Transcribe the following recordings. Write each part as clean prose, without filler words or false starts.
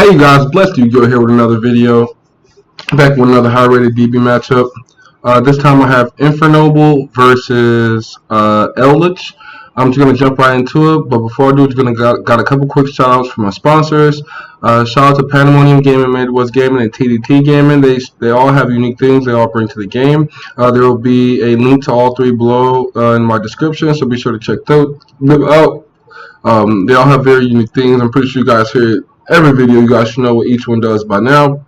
Hey you guys, blessed you go here with another video. Back with another high-rated DB matchup. This time I have Infernoble versus Eldlich. I'm just gonna jump right into it, but before I do, got a couple quick shout-outs from my sponsors. Shout out to Pandemonium Gaming, Midwest Gaming, and TDT Gaming. They all have unique things they all bring to the game. There will be a link to all three below in my description, so be sure to check them out. They all have very unique things. I'm pretty sure you guys hear every video. You guys should know what each one does by now.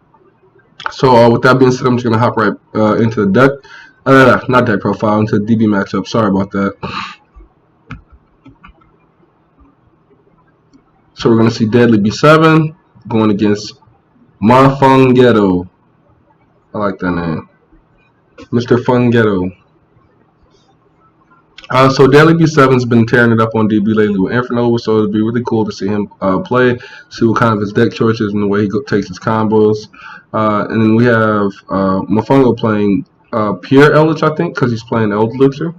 So with that being said, I'm just gonna hop right into the deck, not deck profile, into the DB matchup. Sorry about that. So we're gonna see Deadly B7 going against Marfungetto. I like that name, Mr. Fungetto. So Deadly B7's been tearing it up on DB lately with Infernoble, so it'd be really cool to see him play, see what kind of his deck choices and the way he takes his combos. And then we have Mofongo playing Pierre Eldlich, I think, because he's playing Eldlich.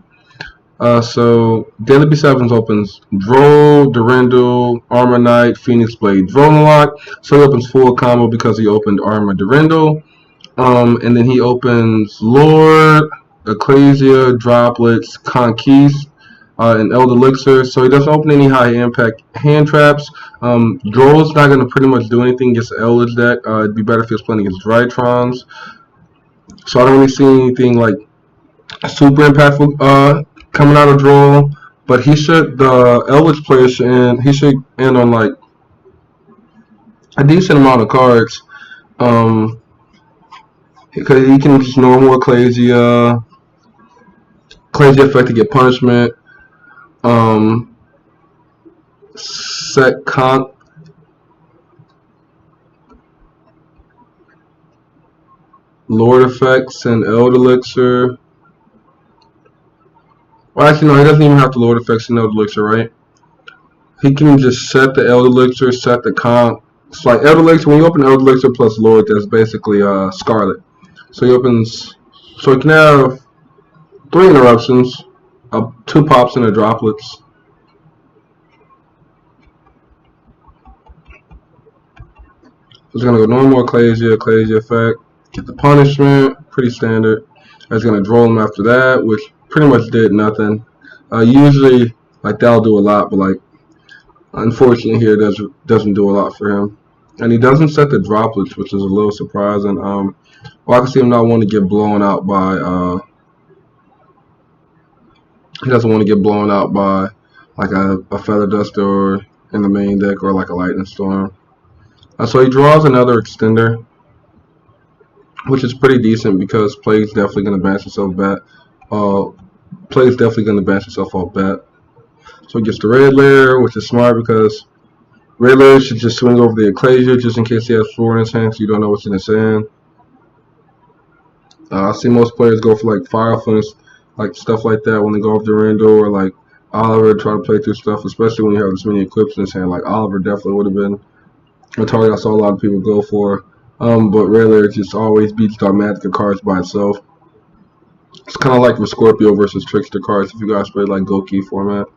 So Deadly B7's opens Droll, Durandal, Armor Knight, Phoenix Blade, Droll. So he opens full combo because he opened Armor Durandal. And then he opens Lord, Ecclesia, Droplets, Conquest, and Eldlich. So he doesn't open any high impact hand traps. Droll's not going to pretty much do anything against the Eldlich deck. It'd be better if he was playing against Drytrons. So I don't really see anything like super impactful coming out of Droll. But the Eldlich player should end on like a decent amount of cards. Because he can just normal Ecclesia effect to get punishment. Set Conk. Lord effects and Eldlich. Well, actually, no, he doesn't even have the Lord effects and Eldlich, right? He can just set the Eldlich, set the Conk. It's like Eldlich, when you open Eldlich plus Lord, that's basically Scarlet. So he opens, so he can have 3 interruptions, 2 pops and a droplets. He's gonna go normal Ecclesia effect, get the punishment, pretty standard. He's gonna draw him after that, which pretty much did nothing. Usually, like that'll do a lot, but like unfortunately here doesn't do a lot for him. And he doesn't set the droplets, which is a little surprising. Well, I can see him not wanting to get blown out by. He doesn't want to get blown out by like a Feather Duster in the main deck or like a Lightning Storm. So he draws another extender, which is pretty decent because Plague's definitely going to banish himself back. Plague's definitely going to banish himself off bat. So he gets the red layer, which is smart because red layer should just swing over the Ecclesia just in case he has 4 in his hand, so you don't know what's in his hand. I see most players go for like Fireflinch, like stuff like that when they go off Durandal, or like Oliver try to play through stuff, especially when you have this many equips in his hand. Like Oliver definitely would have been a target I saw a lot of people go for. But red layer just always beats Dogmatica cards by itself. It's kind of like for Scorpio versus Trickster cards if you guys play like Goki format.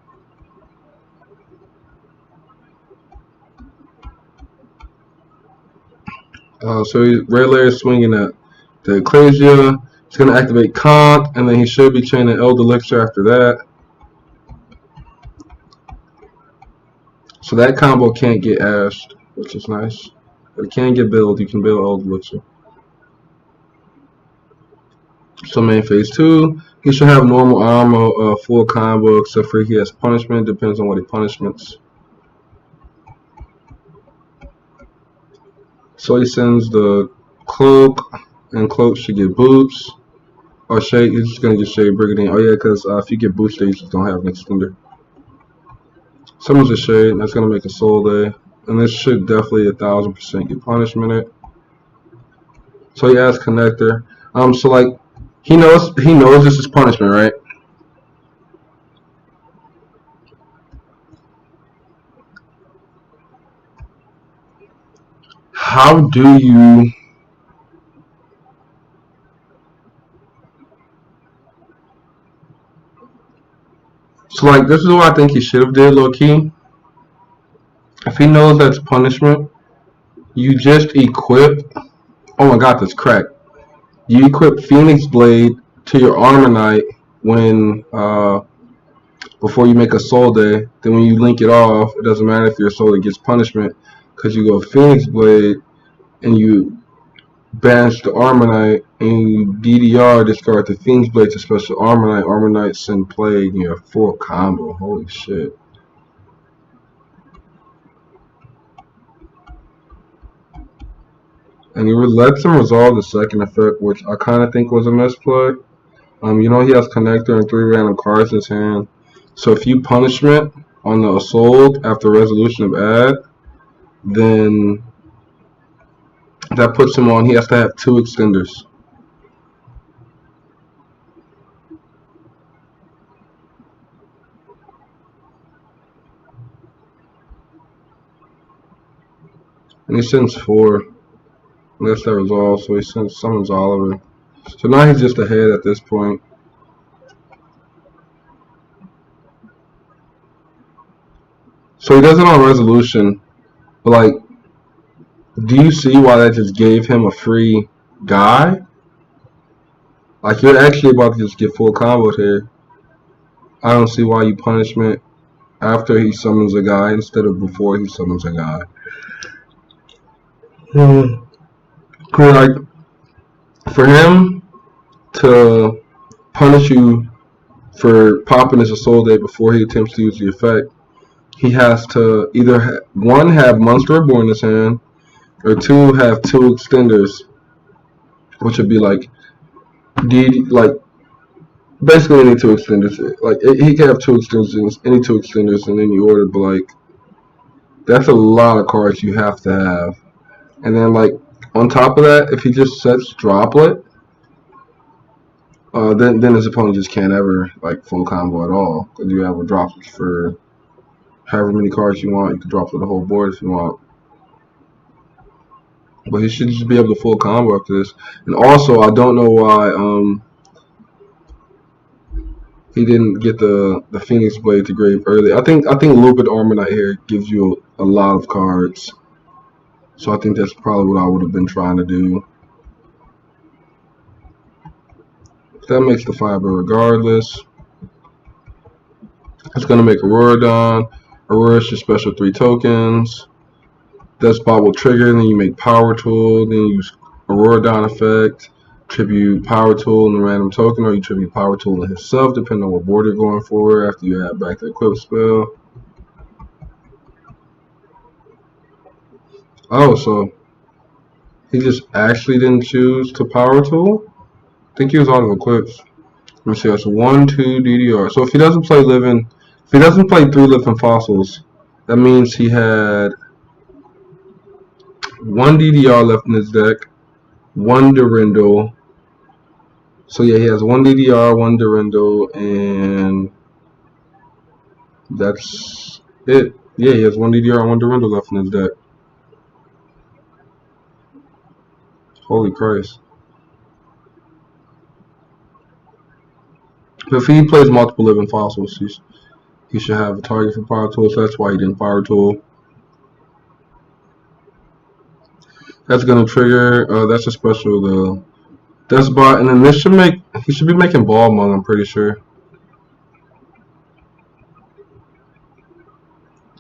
So red layer is swinging at the Ecclesia. He's going to activate Conk, and then he should be chaining Eldlich after that. So that combo can't get ashed, which is nice. But it can get build. You can build Eldlich. So main phase 2, he should have normal armor, full combo, except for he has punishment. Depends on what he punishments. So he sends the Cloak, and Cloak should get boots. Or Shade, he's just going to get Shade Brigandine. Oh yeah, because if you get boosted, you just don't have an extender. Summons a Shade, that's going to make a Soul Day. And this should definitely 1000% get punishment. So he adds Connector. So like, he knows this is punishment, right? How do you... So like, this is what I think he should have did low key. If he knows that's punishment, You just equip. Oh my god, that's cracked. You equip Phoenix Blade to your Armor Knight when before you make a Soul Day. Then when you link it off, it doesn't matter if your Soul Day gets punishment because you go Phoenix Blade and you banish the Armor Knight and you DDR discard the Phoenix Blade to special Armor Knight. Armor Knight send Plague and you have full combo. Holy shit. And he lets him resolve the second effect, which I kind of think was a misplay. You know he has Connector and 3 random cards in his hand. So if you punishment on the Assault after resolution of add, then that puts him on. He has to have 2 extenders. And he sends 4. Unless that resolves, so he summons Oliver. So now he's just ahead at this point. So he does it on resolution, but like, do you see why that just gave him a free guy? Like, you're actually about to just get full combos here. I don't see why you punishment after he summons a guy instead of before he summons a guy. Like, for him to punish you for popping his Soul Day before he attempts to use the effect, he has to either one have Monster Reborn in his hand, or 2 have 2 extenders, which would be like basically any 2 extenders. Like he can have 2 extenders, any 2 extenders in any order, but like that's a lot of cards you have to have. And then like on top of that, if he just sets Droplet, then his opponent just can't ever like full combo at all because you have a Droplet for however many cards you want. You can drop for the whole board if you want. But he should just be able to full combo after this. And also, I don't know why he didn't get the Phoenix Blade to grave early. I think Lupin Armor Knight here gives you a lot of cards. So I think that's probably what I would have been trying to do. That makes the fiber regardless. It's going to make Aurora Dawn. Aurora is your special 3 tokens. That spot will trigger, then you make Power Tool, then you use Aurora Dawn effect, tribute Power Tool and the random token, or you tribute Power Tool in himself, depending on what board you're going for after you add back the equip spell. Oh, so he just actually didn't choose to Power Tool? I think he was out of equips. Let me see, that's 1, 2 DDR. So if he doesn't play 3 living fossils, that means he had 1 DDR left in his deck, 1 Durandal. So yeah, he has 1 DDR, 1 Durandal, and that's it. Yeah, he has 1 DDR and 1 Durandal left in his deck. Holy Christ. If he plays multiple living fossils, he should have a target for Power Tool, so that's why he didn't Power Tool. That's gonna trigger. That's a special Death Bot, and then he should be making Ball Mung, I'm pretty sure.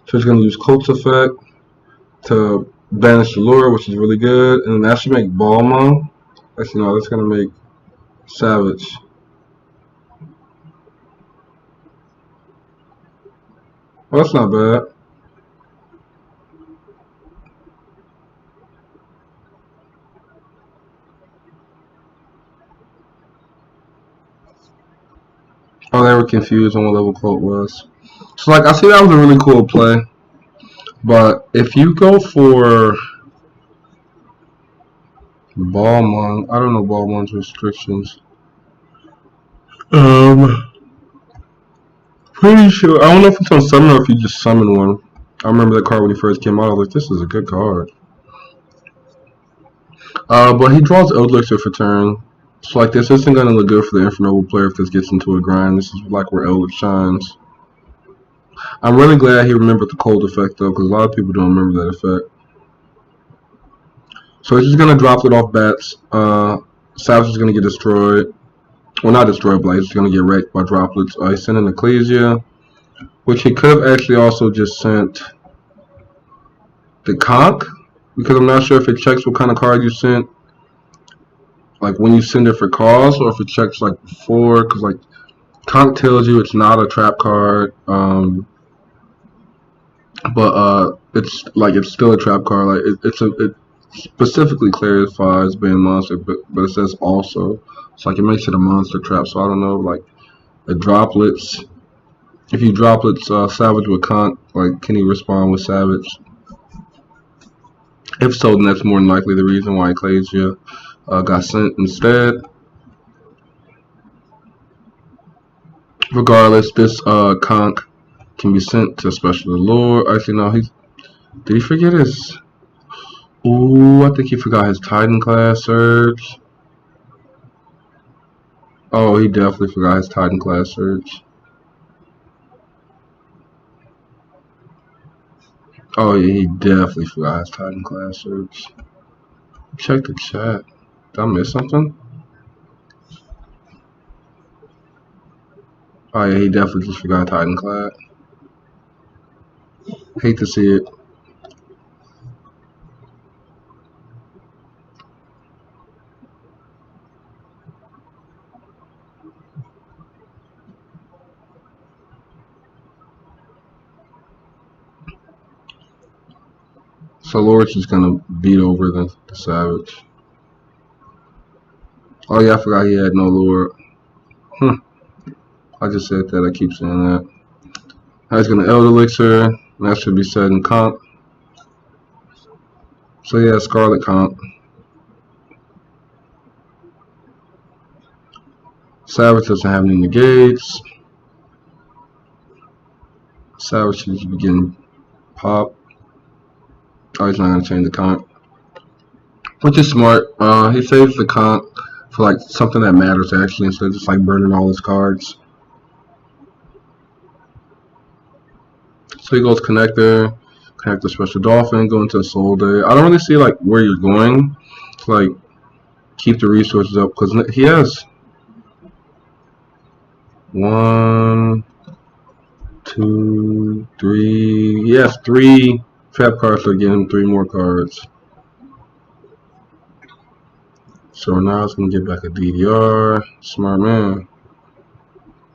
So he's gonna use Colt's effect to banish the lure, which is really good, and then that should make Ball Mung. Actually, no, that's gonna make Savage. Well, that's not bad. Oh, they were confused on what level Quote was. So, like, I see that was a really cool play. But if you go for Ball Mung, I don't know Ball Mung's restrictions. Pretty sure. I don't know if it's on summon or if you just summon one. I remember that card when he first came out. I was like, this is a good card. But he draws Eldlich for turn. So like this isn't gonna look good for the Infernoble player if this gets into a grind. This is like where Eldlich shines. I'm really glad he remembered the cold effect though, because a lot of people don't remember that effect. So he's just gonna drop it off bats. Savage is gonna get destroyed. Well, not destroyed, but he's gonna get wrecked by droplets. He's sending Ecclesia, which he could have actually also just sent the conch, because I'm not sure if it checks what kind of card you sent, like when you send it for cause, or if it checks like before, because like conch tells you it's not a trap card, but it's still a trap card. Like it specifically clarifies being monster, but it says also. It's like it makes it a monster trap. So I don't know, like the droplets. If you droplets Savage with conch, like can he respond with Savage? If so, then that's more than likely the reason why Ecclesia got sent instead. Regardless, this conch can be sent to Special Lord. Actually, no, did he forget his? Ooh, I think he forgot his Titan class surge. Oh, he definitely forgot his Titan class surge. Oh yeah, he definitely forgot his Titan class surge. Check the chat. Did I miss something? Oh yeah, he definitely just forgot Titan class. Hate to see it. So Lord's just gonna beat over the Savage. Oh yeah, I forgot he had no Lord. I just said that. I keep saying that. Now he's gonna Eldlich, and that should be set in comp. So yeah, Scarlet comp. Savage doesn't have any negates. Savage should be getting pop. Oh, he's not gonna change the comp, which is smart. He saves the comp for like something that matters actually, instead of just like burning all his cards. So he goes connector special dolphin, go into a soul day. I don't really see like where you're going to like keep the resources up, because he has 1, 2, 3. He has 3 trap cards, so give him 3 more cards. So now it's gonna get back a DDR. Smart man.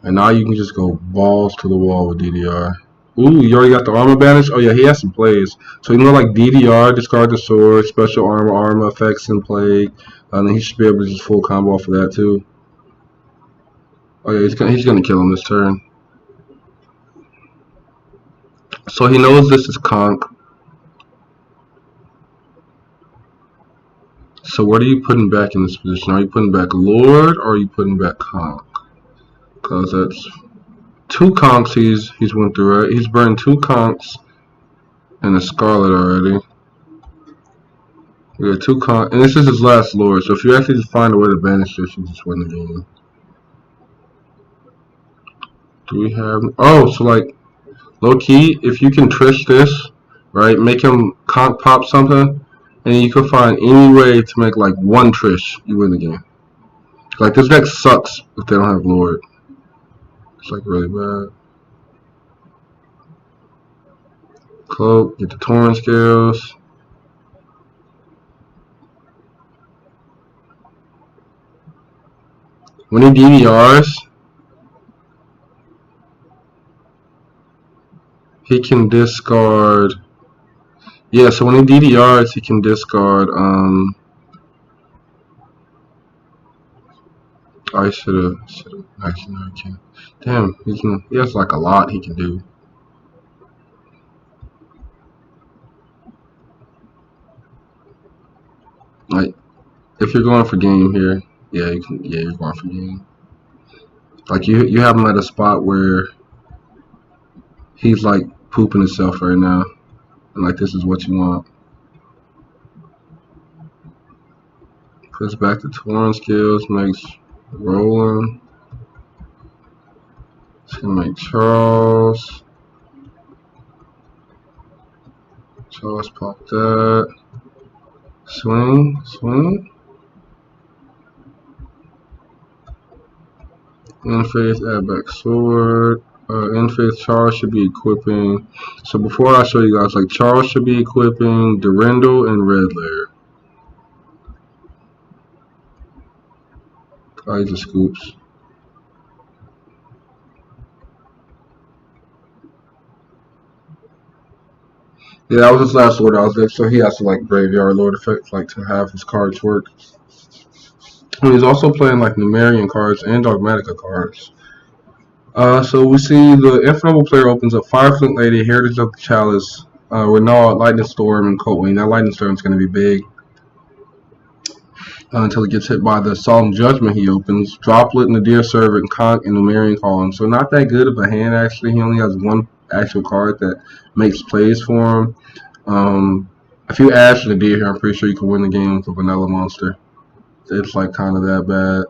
And now you can just go balls to the wall with DDR. Ooh, you already got the armor banish? Oh yeah, he has some plays. So you know, like DDR, discard the sword, special armor effects and plague. And then he should be able to just full combo off of that too. Oh yeah, he's gonna kill him this turn. So he knows this is conch. So what are you putting back in this position? Are you putting back Lord, or are you putting back conch? Because that's 2 conchs he's went through, right? He's burned 2 conchs and a Scarlet already. We got 2 conchs, and this is his last Lord. So if you actually just find a way to banish this, you just win the game. Do we have? Oh, so like low key, if you can trish this, right? Make him conch pop something, and you can find any way to make like 1 trish, you win the game. Like this deck sucks if they don't have Lord. It's like really bad. Cloak, get the Torrent scales. When he DDRs, he can discard. Yeah, so when he DDRs, he can discard. I should have. Actually, no, I can't. Damn, he has like a lot he can do. Like, if you're going for game here, yeah, you're going for game. Like you have him at a spot where he's like pooping himself right now, and like this is what you want. Puts back the Torrent skills, makes rolling. It's gonna make Charles. Charles pop that. Swing. In faith, add back sword. In faith, Charles should be equipping. So before I show you guys, like Charles should be equipping Durendal and Red Lair. I just scoops. Yeah, that was his last order. I was there, so he has to like graveyard lord effect, like to have his cards work. And he's also playing like Numerian cards and Dogmatica cards. So we see the Infernoble player opens up Fireflint Lady, Heritage of the Chalice, Renault, Lightning Storm, and Coatwing. That Lightning Storm is going to be big until he gets hit by the Solemn Judgment he opens. Droplet, Nadir Servant, Conch, and Numerian Column. So not that good of a hand actually. He only has one actual card that makes plays for him. If you Ash Nadir here, I'm pretty sure you can win the game with a vanilla monster. It's like kind of that bad.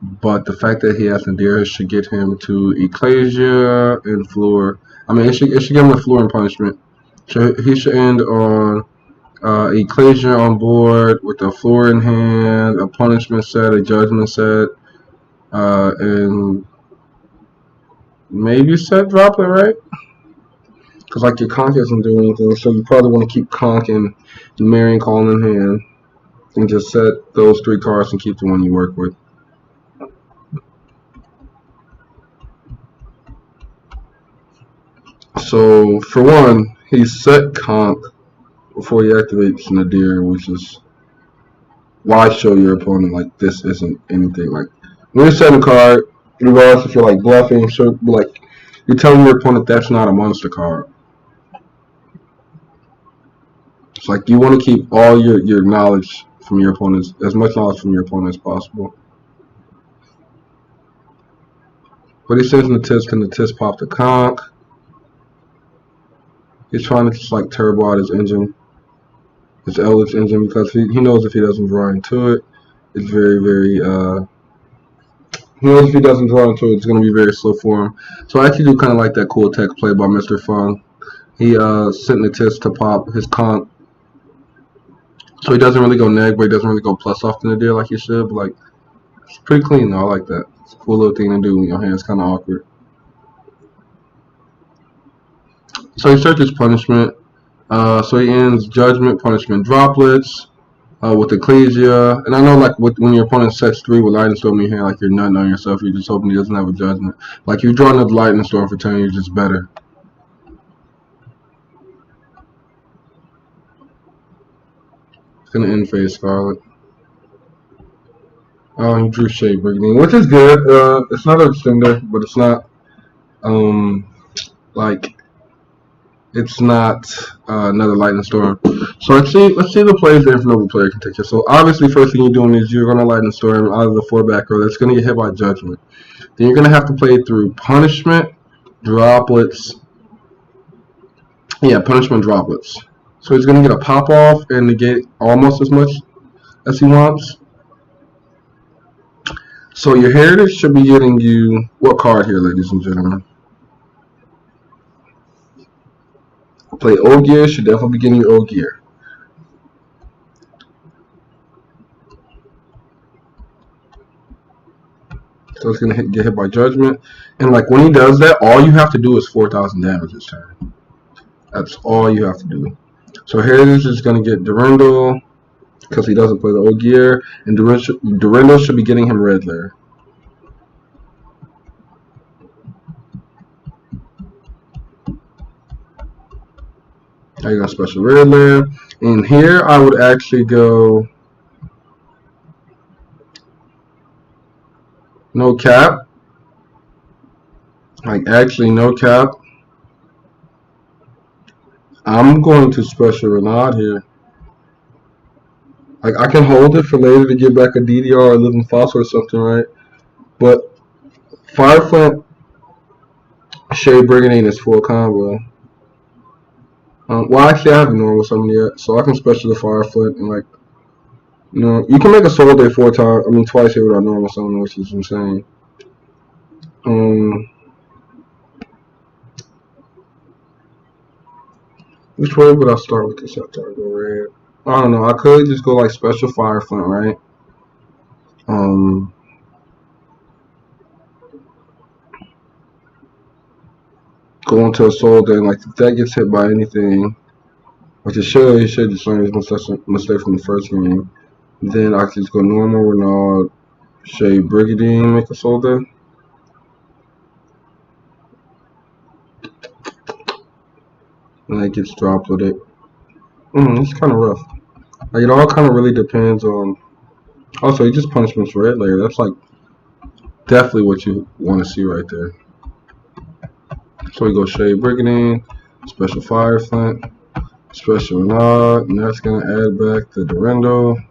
But the fact that he has Nadir should get him to Ecclesia and Floor. I mean, it should give him a Floor and Punishment. So he should end on Ecclesia on board with a Floor in hand, a Punishment set, a Judgment set, and maybe set Droplet, right? Because like your Conch doesn't do anything, so you probably want to keep Conch and Marion Calling in hand and just set those 3 cards and keep the one you work with. So for one, he set Conch before he activates Nadir, which is why show your opponent like this isn't anything. Like when you set a card, regardless if you're like bluffing, so like you're telling your opponent that's not a monster card. It's like you want to keep all your knowledge from your opponents, as much knowledge from your opponent as possible. But he sends in the Tisk, and the Tisk pop the Conch. He's trying to just like turbo out his engine, his Eldlich engine, because he knows if he doesn't draw into it, it's very, very, he knows if he doesn't draw into it, it's going to be very slow for him. So I actually do kind of like that cool tech play by Mr. Fung. He sent the Tisk to pop his Conch. So he doesn't really go neg, but he doesn't really go plus off in the deal like he should. But like, it's pretty clean though. I like that. It's a cool little thing to do when your hand's kind of awkward. So he searches punishment. So he ends judgment, punishment, droplets with Ecclesia. And I know like when your opponent sets 3 with Lightning Storm in your hand, like you're nutting on yourself. You're just hoping he doesn't have a judgment. Like you draw another Lightning Storm for 10, you're just better. It's gonna end phase Scarlet. Oh, he drew Shade Brigandine, which is good. It's not an extender, but it's not like it's not another Lightning Storm. So let's see the plays the Infernoble player can take here. So obviously, first thing you're doing is you're gonna Lightning Storm out of the 4 back row. That's gonna get hit by Judgment. Then you're gonna have to play through Punishment, Droplets. Yeah, Punishment, Droplets. So he's gonna get a pop off and negate almost as much as he wants. So your Heritage should be getting you what card here, ladies and gentlemen? Play Ogier should definitely be getting you Ogier. So it's gonna get hit by Judgment, and like when he does that, all you have to do is 4,000 damage this turn. That's all you have to do. So Heritage is gonna get Durendal because he doesn't play the Ogier, and Durendal should be getting him Red Lair. Now you got special Red Lair, and here I would actually go no cap. Like actually no cap. I'm going to special Renaud here. Like I can hold it for later to get back a DDR or a Living Fossil or something, right? But Fireflint Shade Brigandine is full combo. Well, actually, I haven't normal summon yet, so I can special the Fireflint and like, you know, you can make a Soul Day twice here without normal summon, which is insane. Which way would I start with this after I go red? I don't know. I could just go like special fire flint, right? Um, go into a soul then like if that gets hit by anything, which it should just learn his mistake from the first game. Then I can just go normal Renaud, Shea Brigandine, make a soul dead. And that gets dropped with it. It's kind of rough. Like it all kind of really depends on. Also, he just punishments red layer. That's like definitely what you want to see right there. So we go Shade Brigandine, Special Fire Flint, Special Renaud, and that's gonna add back the Durendo.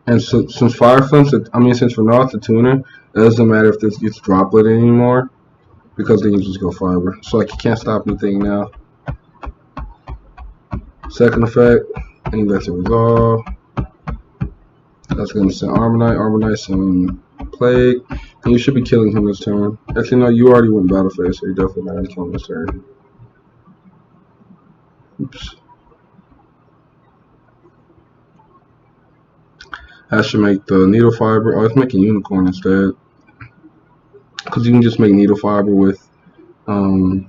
And so, since Fire Flint's, since Renaud's a tuner, it doesn't matter if this gets droplet anymore because then you just go Fiber. So like you can't stop anything now. Second effect, and he lets it resolve. That's gonna send Armonite send Plague, and you should be killing him this turn. Actually, no, you already went battle phase, so you're definitely not gonna kill him this turn. Oops. That should make the Needle Fiber. Oh, it's making Unicorn instead, because you can just make Needle Fiber with Renaud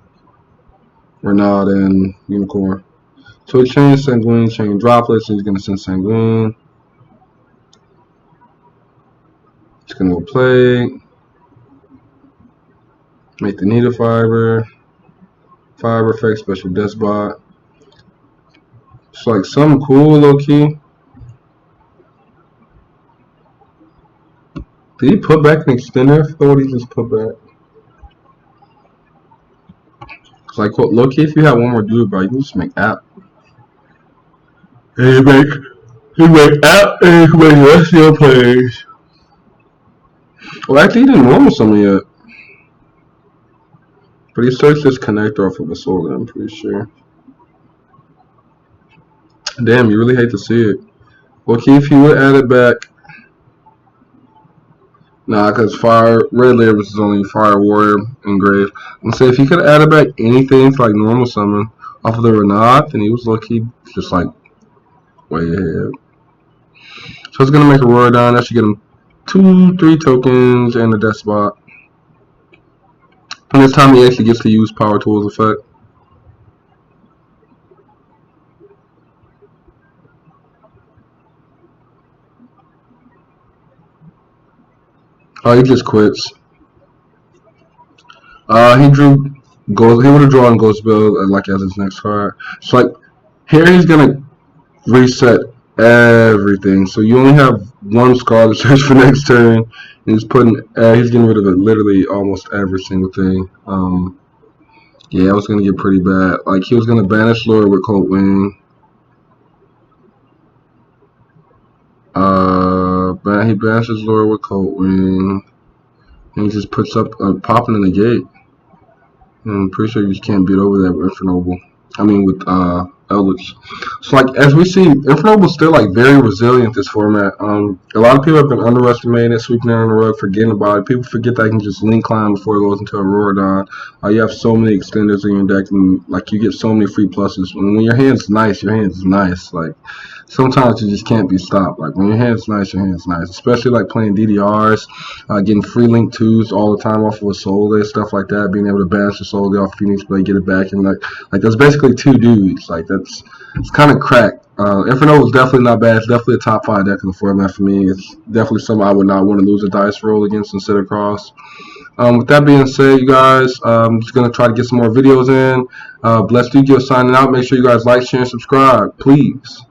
and Unicorn. So he changed Sanguine, changed Droplets, and he's gonna send Sanguine. It's gonna go Plague, make the Needle Fiber, Fiber Effect, Special Despot. It's like something cool, low key. Did he put back an extender? I thought he just put back. Cause like low key, if you have one more dude, bro, you can just make app. And you make app and you make the rest of your plays. Well, actually, he didn't normal summon yet. But he searched this connector off of a soul, I'm pretty sure. Damn, you really hate to see it. Well, if you would add it back. Nah, because Red Layer was only Fire Warrior engraved. And so if he could have added back anything to like normal summon off of the Renaud, then he was lucky, just like way ahead. So it's gonna make Aurora down. That should get him 2-3 tokens and a death spot. And this time he actually gets to use Power Tools effect. Oh, he just quits. He drew Ghost. He would have drawn Ghost Build like as his next card. So like here he's gonna reset everything. So you only have one Scar to search for next turn. And he's getting rid of it literally almost every single thing. Yeah, it was gonna get pretty bad. Like he was gonna banish Lord with Cold Wing. He banishes Lord with Cold Wing. And he just puts up popping in the gate. And I'm pretty sure you just can't beat over that with Infernoble. With Eldlich. So like as we see, Infernoble's still like very resilient this format. A lot of people have been underestimating it, sweeping it on the rug, forgetting about it. People forget that I can just link climb before it goes into Aurora Dawn. You have so many extenders in your deck, and like you get so many free pluses. When your hand's nice, your hand's nice. Like sometimes you just can't be stopped. Like when your hand's nice, your hand's nice. Especially like playing DDRs, getting free link 2s all the time off of a soul day, stuff like that. Being able to banish the soul day off Phoenix Blade, get it back, and like that's basically 2 dudes. Like it's kind of cracked. Infernoble is definitely not bad. It's definitely a top 5 deck in the format for me. It's definitely something I would not want to lose a dice roll against instead of cross. With that being said, you guys, I'm just going to try to get some more videos in. Blessed Studio signing out. Make sure you guys like, share, and subscribe, please.